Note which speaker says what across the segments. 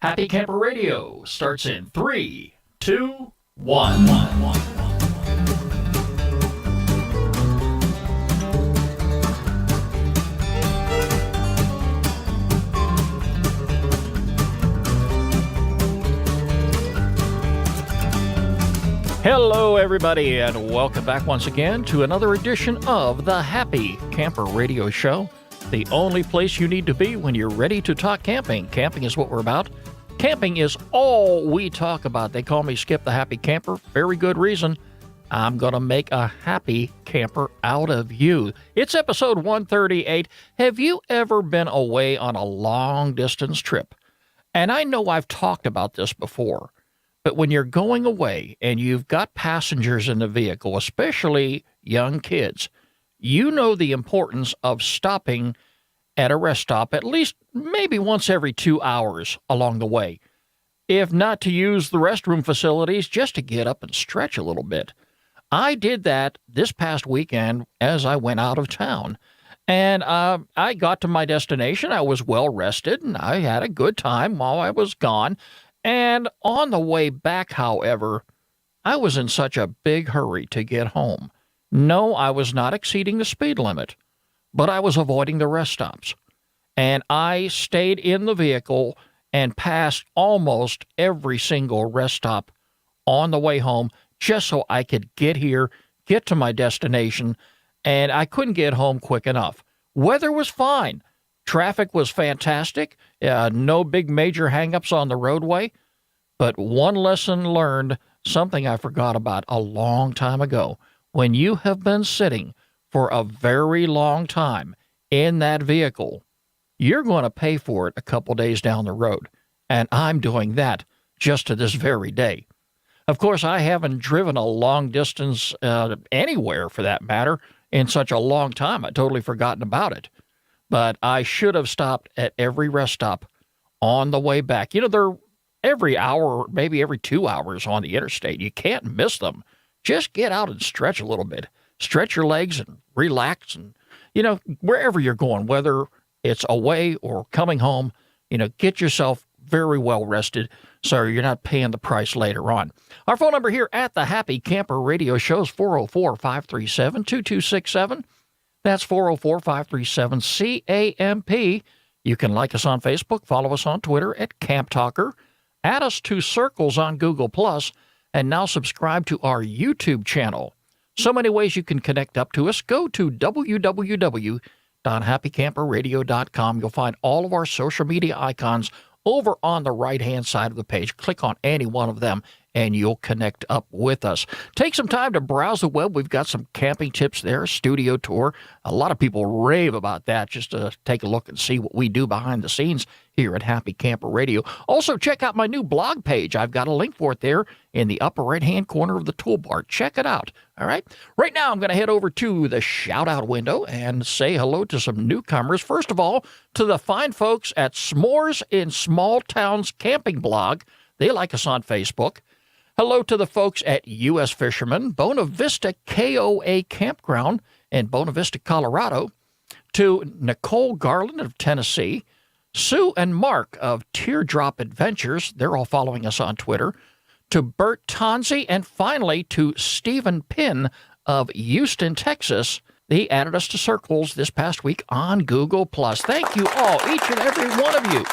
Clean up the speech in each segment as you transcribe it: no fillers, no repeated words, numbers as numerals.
Speaker 1: Happy Camper Radio starts in 3, 2, 1. Hello, everybody, and welcome back once again to another edition of the Happy Camper Radio Show, the only place you need to be when you're ready to talk camping. Camping is what we're about. Camping is all we talk about. They call me Skip the Happy Camper. Very good reason. I'm going to make a happy camper out of you. It's episode 138. Have you ever been away on a long-distance trip? And I know I've talked about this before. But when you're going away and you've got passengers in the vehicle, especially young kids, you know the importance of stopping at a rest stop at least maybe once every 2 hours along the way. If not to use the restroom facilities, just to get up and stretch a little bit. I did that this past weekend as I went out of town. And I got to my destination. I was well rested and I had a good time while I was gone. And on the way back, however, I was in such a big hurry to get home. No, I was not exceeding the speed limit, but I was avoiding the rest stops. And I stayed in the vehicle and passed almost every single rest stop on the way home just so I could get here, get to my destination, and I couldn't get home quick enough. Weather was fine. Traffic was fantastic. No big major hangups on the roadway. But one lesson learned, something I forgot about a long time ago. When you have been sitting for a very long time in that vehicle, you're going to pay for it a couple days down the road. And I'm doing that just to this very day. Of course, I haven't driven a long distance anywhere, for that matter, in such a long time. I'd totally forgotten about it. But I should have stopped at every rest stop on the way back. You know, they're every hour, maybe every 2 hours on the interstate. You can't miss them. Just get out and stretch a little bit. Stretch your legs and relax. And, you know, wherever you're going, whether it's away or coming home, you know, get yourself very well rested so you're not paying the price later on. Our phone number here at the Happy Camper Radio Show is 404-537-2267. That's 404-537-CAMP. You can like us on Facebook, follow us on Twitter at Camp Talker, add us to Circles on Google+, and now subscribe to our YouTube channel. So many ways you can connect up to us. Go to www.happycamperradio.com. You'll find all of our social media icons over on the right-hand side of the page. Click on any one of them, and you'll connect up with us. Take some time to browse the web. We've got some camping tips there, a studio tour. A lot of people rave about that, just to take a look and see what we do behind the scenes here at Happy Camper Radio. Also, check out my new blog page. I've got a link for it there in the upper right-hand corner of the toolbar. Check it out, all right? Right now, I'm going to head over to the shout-out window and say hello to some newcomers. First of all, to the fine folks at S'mores in Small Towns Camping blog. They like us on Facebook. Hello to the folks at U.S. Fisherman, Bona Vista KOA Campground in Bona Vista, Colorado, to Nicole Garland of Tennessee, Sue and Mark of Teardrop Adventures, they're all following us on Twitter, to Bert Tonzi, and finally to Stephen Pinn of Houston, Texas. They added us to Circles this past week on Google+. Thank you all, each and every one of you.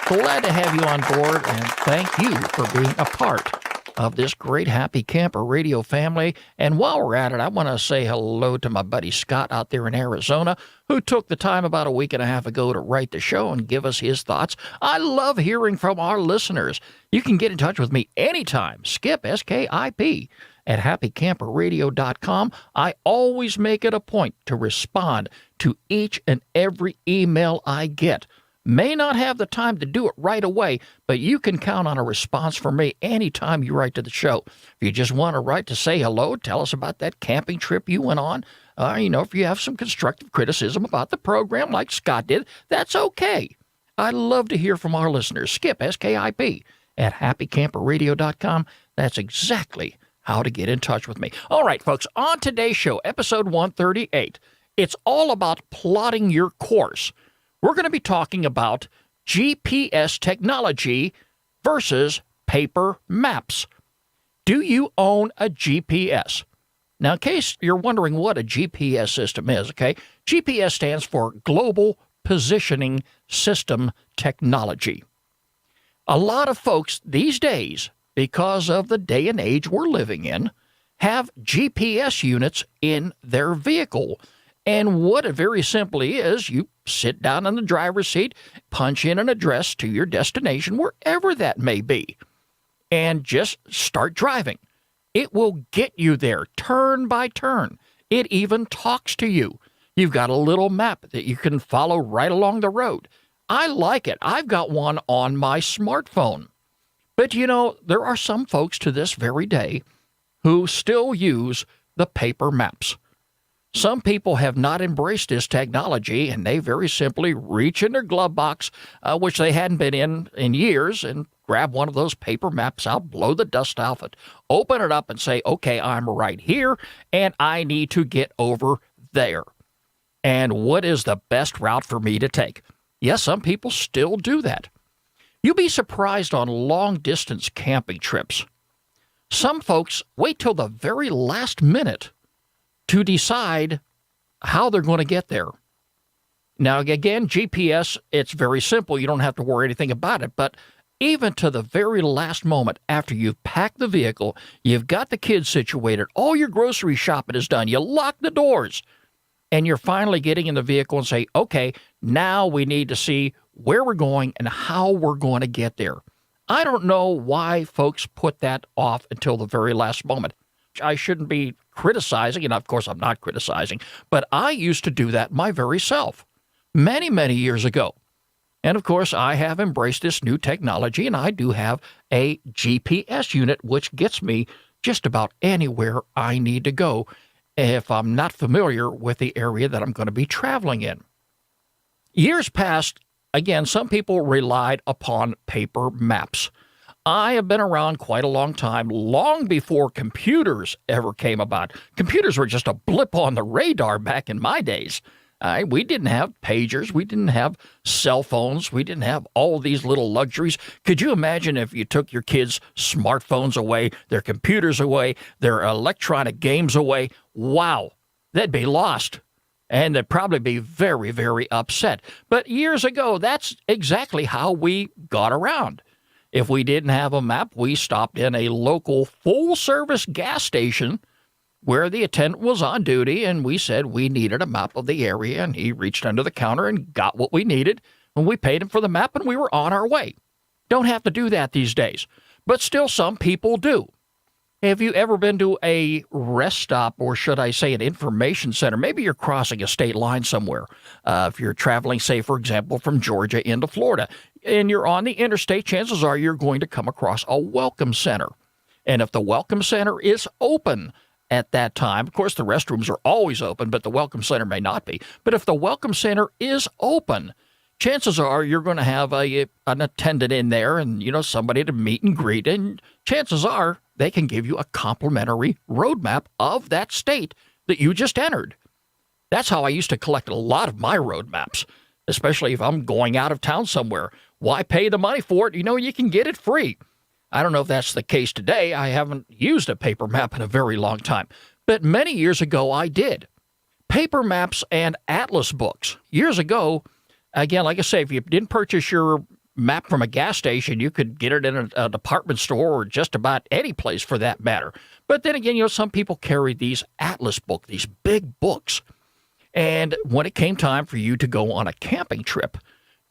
Speaker 1: Glad to have you on board, and thank you for being a part of this great Happy Camper Radio family. And while we're at it, I want to say hello to my buddy Scott out there in Arizona, who took the time about a week and a half ago to write the show and give us his thoughts. I love hearing from our listeners. You can get in touch with me anytime. Skip, S-K-I-P, at happycamperradio.com. I always make it a point to respond to each and every email I get. May not have the time to do it right away, but you can count on a response from me anytime you write to the show. If you just want to write to say hello, tell us about that camping trip you went on. If you have some constructive criticism about the program like Scott did, that's okay. I love to hear from our listeners. Skip, S-K-I-P, at happycamperradio.com. That's exactly how to get in touch with me. All right, folks, on today's show, episode 138, it's all about plotting your course. We're going to be talking about GPS technology versus paper maps. Do you own a GPS? Now, in case you're wondering what a GPS system is, okay, GPS stands for Global Positioning System Technology. A lot of folks these days, because of the day and age we're living in, have GPS units in their vehicle. And what it very simply is, you sit down in the driver's seat, punch in an address to your destination, wherever that may be, and just start driving. It will get you there turn by turn. It even talks to you. You've got a little map that you can follow right along the road. I like it. I've got one on my smartphone. But there are some folks to this very day who still use the paper maps. Some people have not embraced this technology, and they very simply reach in their glove box, which they hadn't been in years, and grab one of those paper maps out, blow the dust off it, open it up and say, okay, I'm right here, and I need to get over there. And what is the best route for me to take? Yes, some people still do that. You'll be surprised on long-distance camping trips. Some folks wait till the very last minute to decide how they're going to get there. Now, again, GPS, it's very simple. You don't have to worry anything about it. But even to the very last moment after you've packed the vehicle, you've got the kids situated, all your grocery shopping is done, you lock the doors, and you're finally getting in the vehicle and say, okay, now we need to see where we're going and how we're going to get there. I don't know why folks put that off until the very last moment. I shouldn't be criticizing, and of course I'm not criticizing, but I used to do that my very self many, many years ago. And of course I have embraced this new technology, and I do have a GPS unit which gets me just about anywhere I need to go if I'm not familiar with the area that I'm going to be traveling in. Years past, again, some people relied upon paper maps. I have been around quite a long time, long before computers ever came about. Computers were just a blip on the radar back in my days. We didn't have pagers. We didn't have cell phones. We didn't have all these little luxuries. Could you imagine if you took your kids' smartphones away, their computers away, their electronic games away? Wow, they'd be lost. And they'd probably be very, very upset. But years ago, that's exactly how we got around. If we didn't have a map, we stopped in a local full-service gas station where the attendant was on duty, and we said we needed a map of the area, and he reached under the counter and got what we needed, and we paid him for the map, and we were on our way. Don't have to do that these days, but still some people do. Have you ever been to a rest stop, or should I say an information center? Maybe you're crossing a state line somewhere. If you're traveling, say, for example, from Georgia into Florida, and you're on the interstate, chances are you're going to come across a welcome center. And if the welcome center is open at that time, of course, the restrooms are always open, but the welcome center may not be. But if the welcome center is open, chances are you're going to have an attendant in there and, somebody to meet and greet. And chances are they can give you a complimentary roadmap of that state that you just entered. That's how I used to collect a lot of my road maps, especially if I'm going out of town somewhere. Why pay the money for it? You can get it free. I don't know if that's the case today. I haven't used a paper map in a very long time. But many years ago, I did. Paper maps and atlas books. Years ago, again, like I say, if you didn't purchase your map from a gas station, you could get it in a department store or just about any place for that matter. But then again, some people carry these atlas books, these big books. And when it came time for you to go on a camping trip,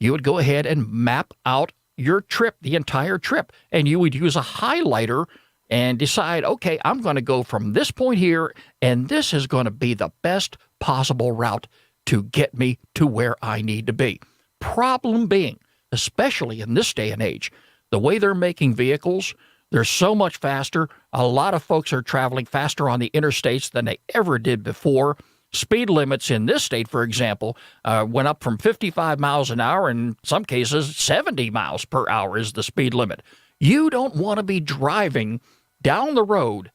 Speaker 1: you would go ahead and map out your trip, the entire trip, and you would use a highlighter and decide, okay, I'm going to go from this point here, and this is going to be the best possible route to get me to where I need to be. Problem being, especially in this day and age, the way they're making vehicles, they're so much faster. A lot of folks are traveling faster on the interstates than they ever did before. Speed limits in this state, for example, went up from 55 miles an hour, in some cases 70 miles per hour is the speed limit. You don't want to be driving down the road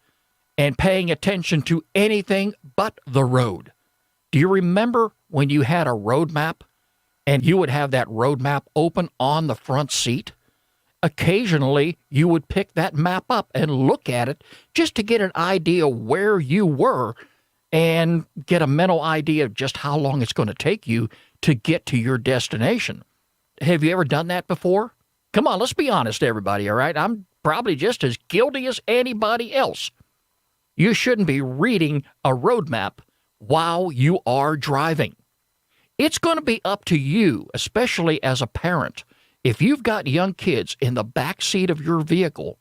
Speaker 1: and paying attention to anything but the road. Do you remember when you had a road map? and you would have that road map open on the front seat, occasionally you would pick that map up and look at it just to get an idea where you were and get a mental idea of just how long it's going to take you to get to your destination. Have you ever done that before? Come on, let's be honest, everybody, all right? I'm probably just as guilty as anybody else. You shouldn't be reading a road map while you are driving. It's going to be up to you, especially as a parent. If you've got young kids in the back seat of your vehicle,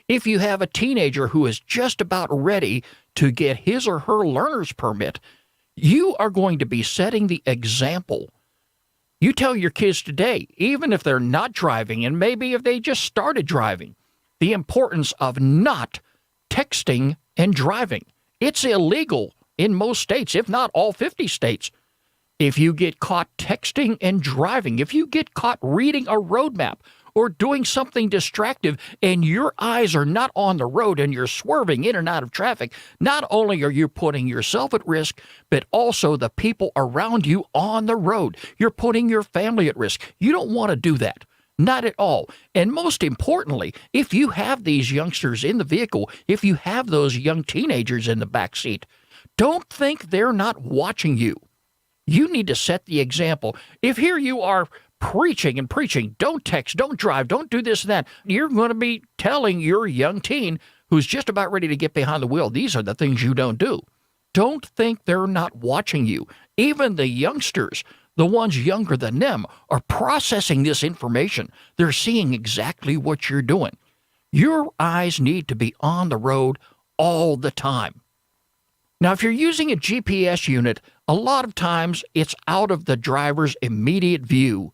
Speaker 1: if you have a teenager who is just about ready to get his or her learner's permit, you are going to be setting the example. You tell your kids today, even if they're not driving, and maybe if they just started driving, the importance of not texting and driving. It's illegal in most states, if not all 50 states. If you get caught texting and driving, if you get caught reading a road map or doing something distractive and your eyes are not on the road and you're swerving in and out of traffic, not only are you putting yourself at risk, but also the people around you on the road. You're putting your family at risk. You don't want to do that. Not at all. And most importantly, if you have these youngsters in the vehicle, if you have those young teenagers in the back seat, don't think they're not watching you. You need to set the example. If here you are preaching and preaching, don't text, don't drive, don't do this and that, you're going to be telling your young teen who's just about ready to get behind the wheel, these are the things you don't do. Don't think they're not watching you. Even the youngsters, the ones younger than them, are processing this information. They're seeing exactly what you're doing. Your eyes need to be on the road all the time. Now, if you're using a GPS unit, a lot of times it's out of the driver's immediate view,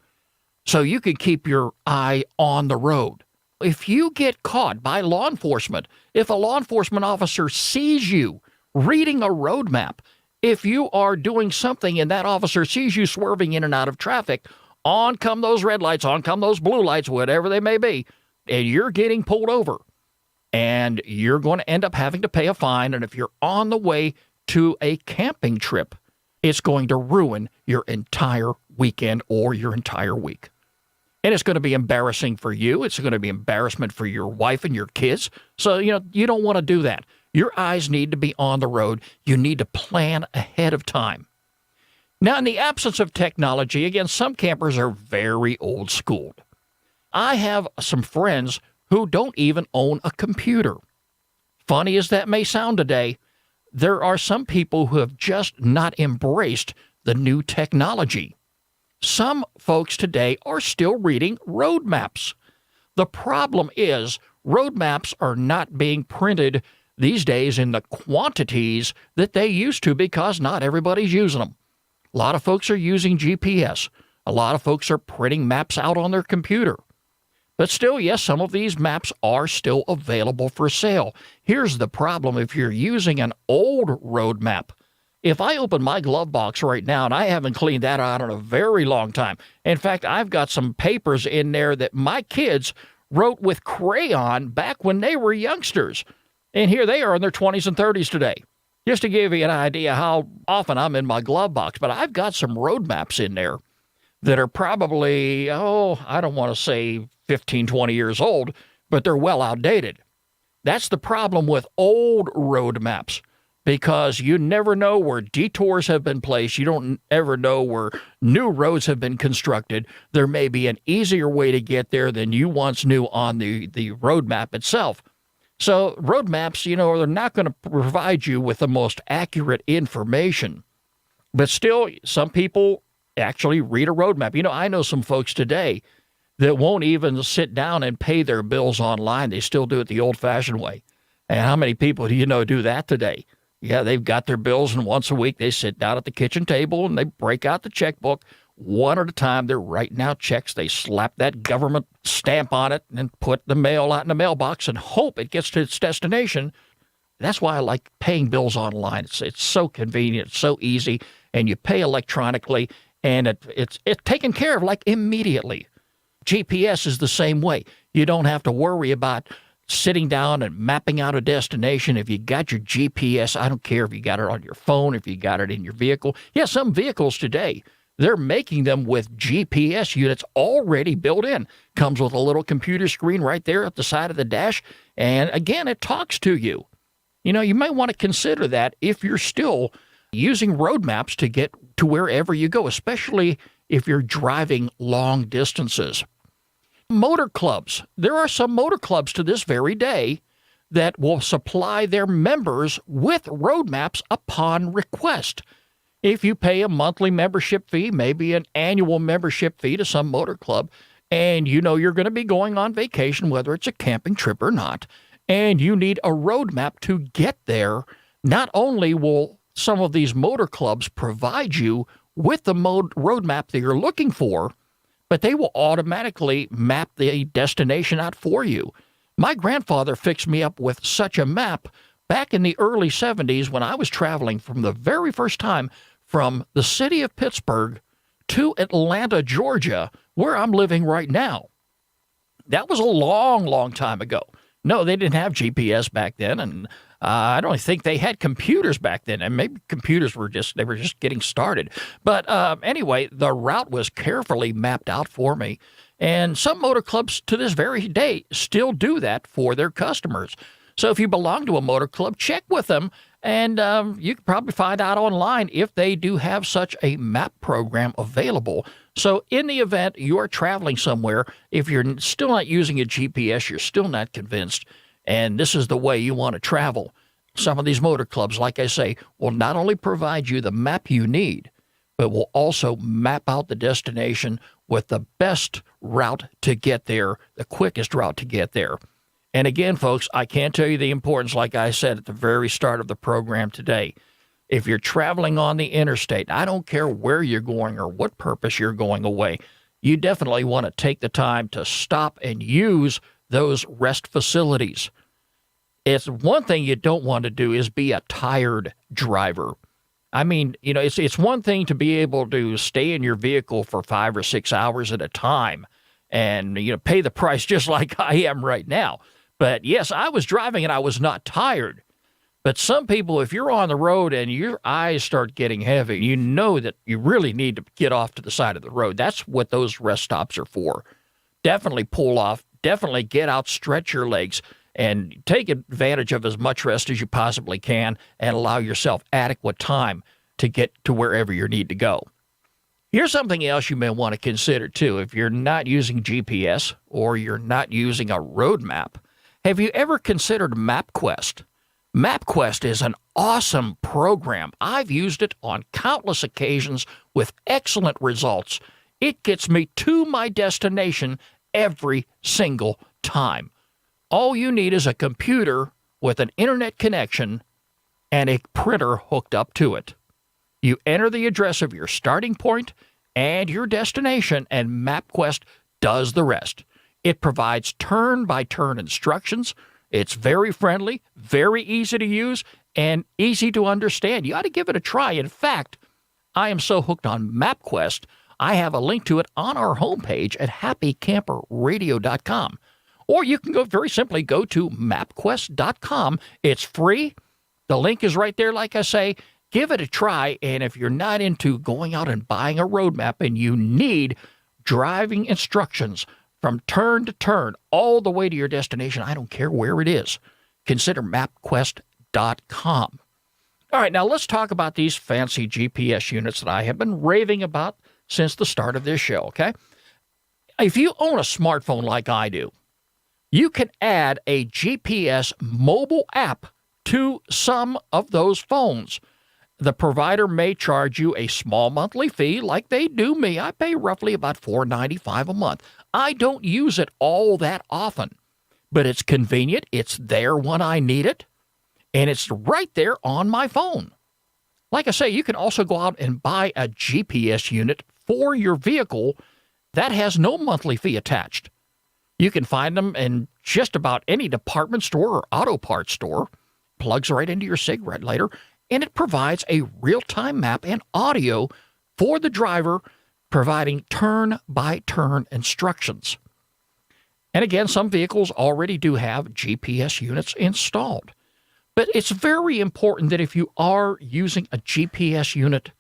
Speaker 1: so you can keep your eye on the road. If you get caught by law enforcement, if a law enforcement officer sees you reading a road map, if you are doing something and that officer sees you swerving in and out of traffic, on come those red lights, on come those blue lights, whatever they may be, and you're getting pulled over. And you're going to end up having to pay a fine. And if you're on the way to a camping trip, it's going to ruin your entire weekend or your entire week. And it's going to be embarrassing for you. It's going to be embarrassment for your wife and your kids. So, you don't want to do that. Your eyes need to be on the road. You need to plan ahead of time. Now, in the absence of technology, again, some campers are very old school. I have some friends who don't even own a computer. Funny as that may sound today, there are some people who have just not embraced the new technology. Some folks today are still reading road maps. The problem is road maps are not being printed these days in the quantities that they used to because not everybody's using them. A lot of folks are using GPS. A lot of folks are printing maps out on their computer. But still, yes, some of these maps are still available for sale. Here's the problem if you're using an old road map. If I open my glove box right now, and I haven't cleaned that out in a very long time. In fact, I've got some papers in there that my kids wrote with crayon back when they were youngsters. And here they are in their 20s and 30s today. Just to give you an idea how often I'm in my glove box. But I've got some road maps in there that are probably, I don't want to say 15, 20 years old, but they're well outdated. That's the problem with old road maps, because you never know where detours have been placed. You don't ever know where new roads have been constructed. There may be an easier way to get there than you once knew on the road map itself. So road maps, they're not going to provide you with the most accurate information. But still, some people actually read a road map. I know some folks today that won't even sit down and pay their bills online. They still do it the old-fashioned way. And how many people do you know do that today? Yeah, they've got their bills, and once a week they sit down at the kitchen table and they break out the checkbook. One at a time, they're writing out checks. They slap that government stamp on it and put the mail out in the mailbox and hope it gets to its destination. That's why I like paying bills online. It's so convenient, it's so easy, and you pay electronically, and it's taken care of like immediately. GPS is the same way. You don't have to worry about sitting down and mapping out a destination. If you got your GPS, I don't care if you got it on your phone, if you got it in your vehicle. Yeah, some vehicles today, They're making them with GPS units already built in. Comes with a little computer screen right there at the side of the dash. And again, it talks to you. You may want to consider that if you're still using road maps to get to wherever you go, especially if you're driving long distances. Motor clubs. There are some motor clubs to this very day that will supply their members with road maps upon request. If you pay a monthly membership fee, maybe an annual membership fee to some motor club, and you know you're going to be going on vacation, whether it's a camping trip or not, and you need a road map to get there, not only will some of these motor clubs provide you with the road map that you're looking for, but they will automatically map the destination out for you. My grandfather fixed me up with such a map back in the early 70s when I was traveling from the very first time from the city of Pittsburgh to Atlanta, Georgia, where I'm living right now. That was a long, long time ago. No, they didn't have GPS back then, and I don't think they had computers back then, and maybe computers were just getting started. But anyway, the route was carefully mapped out for me, and some motor clubs to this very day still do that for their customers. So if you belong to a motor club, check with them, and you can probably find out online if they do have such a map program available. So in the event you are traveling somewhere, if you're still not using a GPS, you're still not convinced, and this is the way you want to travel, some of these motor clubs, like I say, will not only provide you the map you need, but will also map out the destination with the best route to get there, the quickest route to get there. And again, folks, I can't tell you the importance, like I said at the very start of the program today. If you're traveling on the interstate, I don't care where you're going or what purpose you're going away, you definitely want to take the time to stop and use those rest facilities. It's one thing you don't want to do is be a tired driver. I mean, it's one thing to be able to stay in your vehicle for 5 or 6 hours at a time and, pay the price just like I am right now. But yes, I was driving and I was not tired. But some people, if you're on the road and your eyes start getting heavy, you know that you really need to get off to the side of the road. That's what those rest stops are for. Definitely pull off. Definitely get out, stretch your legs, and take advantage of as much rest as you possibly can and allow yourself adequate time to get to wherever you need to go. Here's something else you may want to consider, too. If you're not using GPS or you're not using a road map, have you ever considered MapQuest? MapQuest is an awesome program. I've used it on countless occasions with excellent results. It gets me to my destination every single time. All you need is a computer with an internet connection and a printer hooked up to it. You enter the address of your starting point and your destination, and MapQuest does the rest. It provides turn-by-turn instructions. It's very friendly, very easy to use, and easy to understand. You ought to give it a try. In fact, I am so hooked on MapQuest, I have a link to it on our homepage at happycamperradio.com. Or you can go to mapquest.com. It's free. The link is right there, like I say. Give it a try, and if you're not into going out and buying a road map and you need driving instructions from turn to turn all the way to your destination, I don't care where it is, consider mapquest.com. All right, now let's talk about these fancy GPS units that I have been raving about since the start of this show, okay? If you own a smartphone like I do, you can add a GPS mobile app to some of those phones. The provider may charge you a small monthly fee like they do me. I pay roughly about $4.95 a month. I don't use it all that often, but it's convenient. It's there when I need it, and it's right there on my phone. Like I say, you can also go out and buy a GPS unit for your vehicle that has no monthly fee attached. You can find them in just about any department store or auto parts store. Plugs right into your cigarette lighter, and it provides a real-time map and audio for the driver, providing turn-by-turn instructions. And again, some vehicles already do have GPS units installed. But it's very important that if you are using a GPS unit,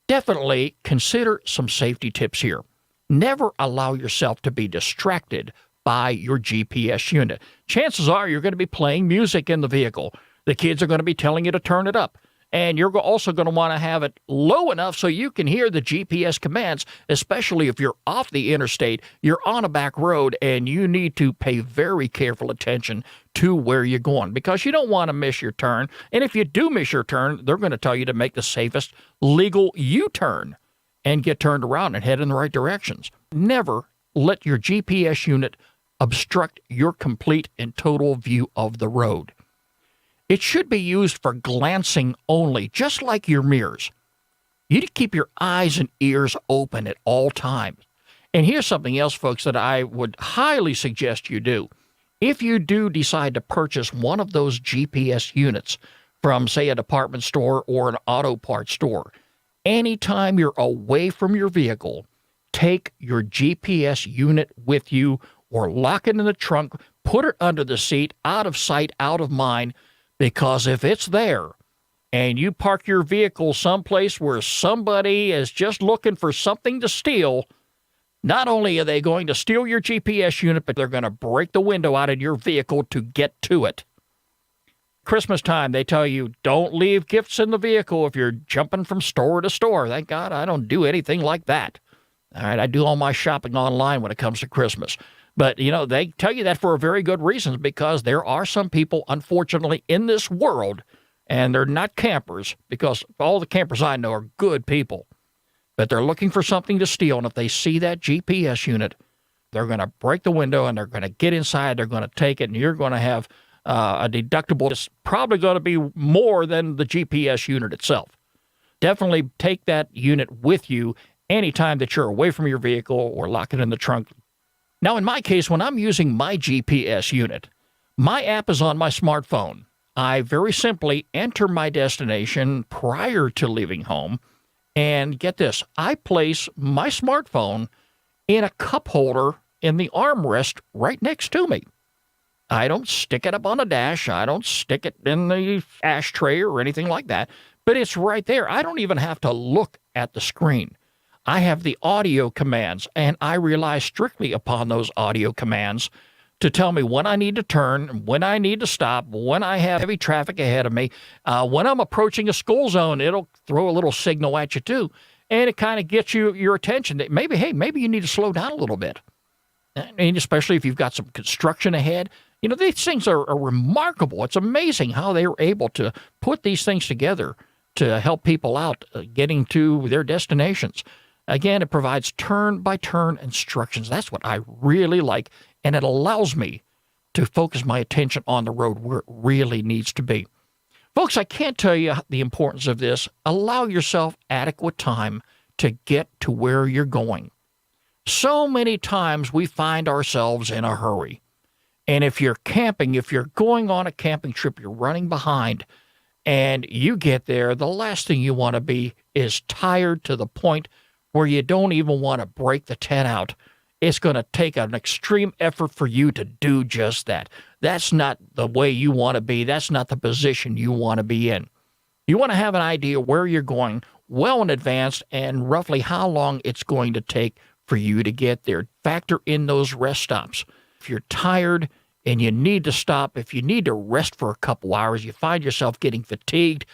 Speaker 1: Definitely consider some safety tips here. Never allow yourself to be distracted by your GPS unit. Chances are you're going to be playing music in the vehicle. The kids are going to be telling you to turn it up. And you're also going to want to have it low enough so you can hear the GPS commands, especially if you're off the interstate, you're on a back road, and you need to pay very careful attention to where you're going because you don't want to miss your turn. And if you do miss your turn, they're going to tell you to make the safest legal U-turn and get turned around and head in the right directions. Never let your GPS unit obstruct your complete and total view of the road. It should be used for glancing only, just like your mirrors. You need to keep your eyes and ears open at all times. And here's something else, folks, that I would highly suggest you do. If you do decide to purchase one of those GPS units from, say, a department store or an auto parts store, anytime you're away from your vehicle, take your GPS unit with you or lock it in the trunk, put it under the seat, out of sight, out of mind, because if it's there and you park your vehicle someplace where somebody is just looking for something to steal, not only are they going to steal your GPS unit, but they're going to break the window out of your vehicle to get to it. Christmas time, they tell you, don't leave gifts in the vehicle if you're jumping from store to store. Thank God I don't do anything like that. All right, I do all my shopping online when it comes to Christmas. But, they tell you that for a very good reason, because there are some people, unfortunately, in this world, and they're not campers, because all the campers I know are good people, but they're looking for something to steal, and if they see that GPS unit, they're going to break the window, and they're going to get inside, they're going to take it, and you're going to have a deductible that's probably going to be more than the GPS unit itself. Definitely take that unit with you anytime that you're away from your vehicle or lock it in the trunk. Now, in my case, when I'm using my GPS unit, my app is on my smartphone. I very simply enter my destination prior to leaving home, and get this, I place my smartphone in a cup holder in the armrest right next to me. I don't stick it up on a dash. I don't stick it in the ashtray or anything like that, but it's right there. I don't even have to look at the screen. I have the audio commands, and I rely strictly upon those audio commands to tell me when I need to turn, when I need to stop, when I have heavy traffic ahead of me. When I'm approaching a school zone, it'll throw a little signal at you too, and it kind of gets your attention that maybe you need to slow down a little bit. And especially if you've got some construction ahead. These things are remarkable. It's amazing how they are able to put these things together to help people out getting to their destinations. Again, it provides turn-by-turn instructions. That's what I really like, and it allows me to focus my attention on the road where it really needs to be. Folks, I can't tell you the importance of this. Allow yourself adequate time to get to where you're going. So many times we find ourselves in a hurry. And if you're camping, if you're going on a camping trip, you're running behind, and you get there, the last thing you want to be is tired to the point where you don't even want to break the tent out. It's going to take an extreme effort for you to do just that. That's not the way you want to be. That's not the position you want to be in. You want to have an idea where you're going well in advance and roughly how long it's going to take for you to get there. Factor in those rest stops. If you're tired and you need to stop, if you need to rest for a couple hours, you find yourself getting fatigued,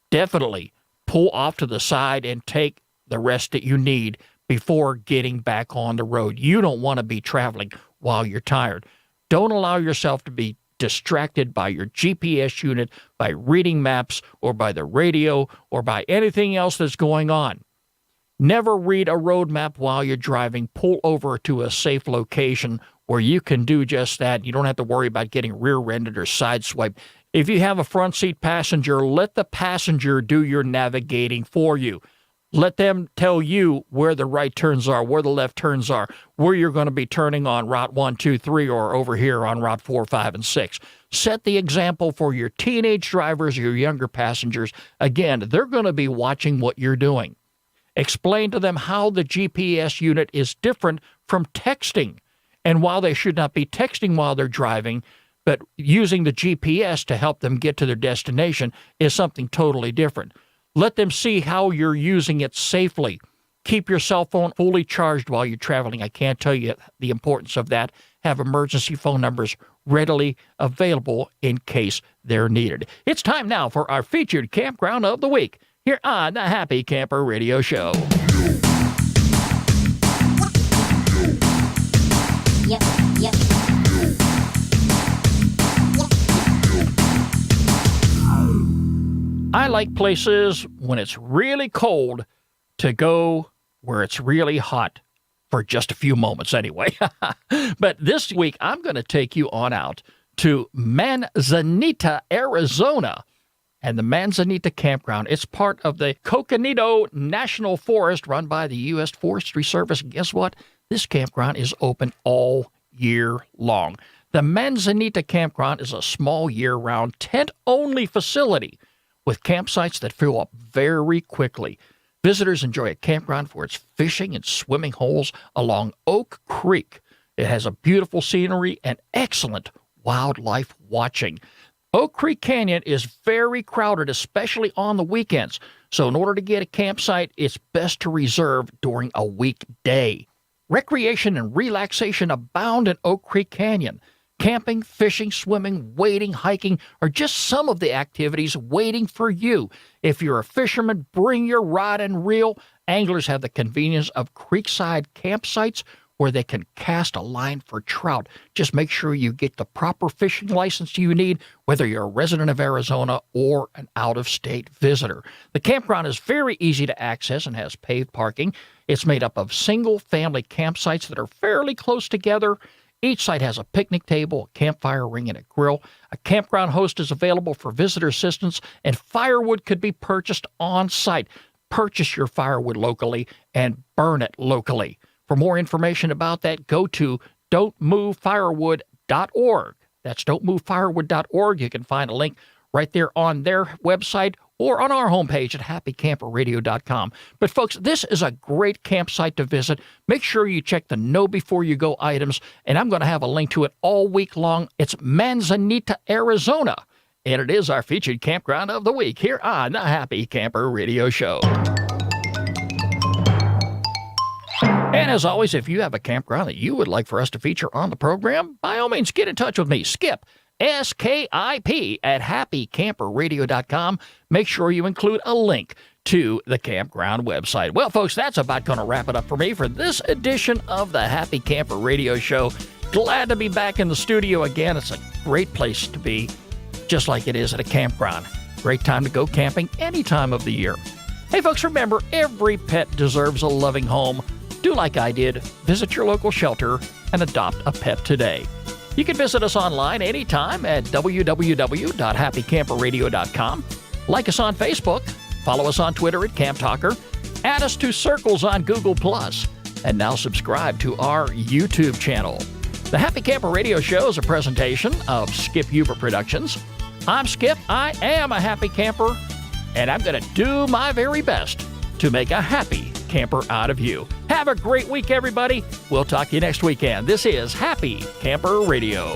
Speaker 1: definitely pull off to the side and take the rest that you need before getting back on the road. You don't want to be traveling while you're tired. Don't allow yourself to be distracted by your GPS unit, by reading maps, or by the radio, or by anything else that's going on. Never read a road map while you're driving. Pull over to a safe location where you can do just that. You don't have to worry about getting rear-ended or sideswiped. If you have a front seat passenger, let the passenger do your navigating for you. Let them tell you where the right turns are, where the left turns are, where you're going to be turning on Route 1, 2, 3, or over here on Route 4, 5, and 6. Set the example for your teenage drivers, your younger passengers. Again, they're going to be watching what you're doing. Explain to them how the GPS unit is different from texting, and while they should not be texting while they're driving, but using the GPS to help them get to their destination is something totally different. Let them see how you're using it safely. Keep your cell phone fully charged while you're traveling. I can't tell you the importance of that. Have emergency phone numbers readily available in case they're needed. It's time now for our featured campground of the week here on the Happy Camper Radio Show.
Speaker 2: Yep.
Speaker 1: I like places when it's really cold to go where it's really hot for just a few moments anyway. But this week, I'm going to take you on out to Manzanita, Arizona. And the Manzanita Campground, it's part of the Coconino National Forest run by the U.S. Forestry Service. And guess what? This campground is open all year long. The Manzanita Campground is a small year-round tent-only facility with campsites that fill up very quickly. Visitors enjoy a campground for its fishing and swimming holes along Oak Creek. It has a beautiful scenery and excellent wildlife watching. Oak Creek Canyon is very crowded, especially on the weekends. So in order to get a campsite, it's best to reserve during a weekday. Recreation and relaxation abound in Oak Creek Canyon. Camping, fishing, swimming, wading, hiking are just some of the activities waiting for you. If you're a fisherman, bring your rod and reel. Anglers have the convenience of creekside campsites where they can cast a line for trout. Just make sure you get the proper fishing license you need, whether you're a resident of Arizona or an out-of-state visitor. The campground is very easy to access and has paved parking. It's made up of single-family campsites that are fairly close together. Each site has a picnic table, a campfire ring, and a grill. A campground host is available for visitor assistance, and firewood could be purchased on site. Purchase your firewood locally and burn it locally. For more information about that, go to don'tmovefirewood.org. That's don'tmovefirewood.org. You can find a link right there on their website or on our homepage at happycamperradio.com. But folks, this is a great campsite to visit. Make sure you check the Know Before You Go items, and I'm going to have a link to it all week long. It's Manzanita, Arizona, and it is our featured campground of the week here on the Happy Camper Radio Show. And as always, if you have a campground that you would like for us to feature on the program, by all means, get in touch with me, Skip, SKIP, at happycamperradio.com. Make sure you include a link to the campground website. Well, folks, that's about going to wrap it up for me for this edition of the Happy Camper Radio Show. Glad to be back in the studio again. It's a great place to be, just like it is at a campground. Great time to go camping any time of the year. Hey, folks, remember, every pet deserves a loving home. Do like I did. Visit your local shelter and adopt a pet today. You can visit us online anytime at www.happycamperradio.com. Like us on Facebook. Follow us on Twitter at Camp Talker. Add us to Circles on Google+. And now subscribe to our YouTube channel. The Happy Camper Radio Show is a presentation of Skip Huber Productions. I'm Skip. I am a happy camper, and I'm going to do my very best to make a happy camper out of you. Have a great week, everybody. We'll talk to you next weekend. This is Happy Camper Radio.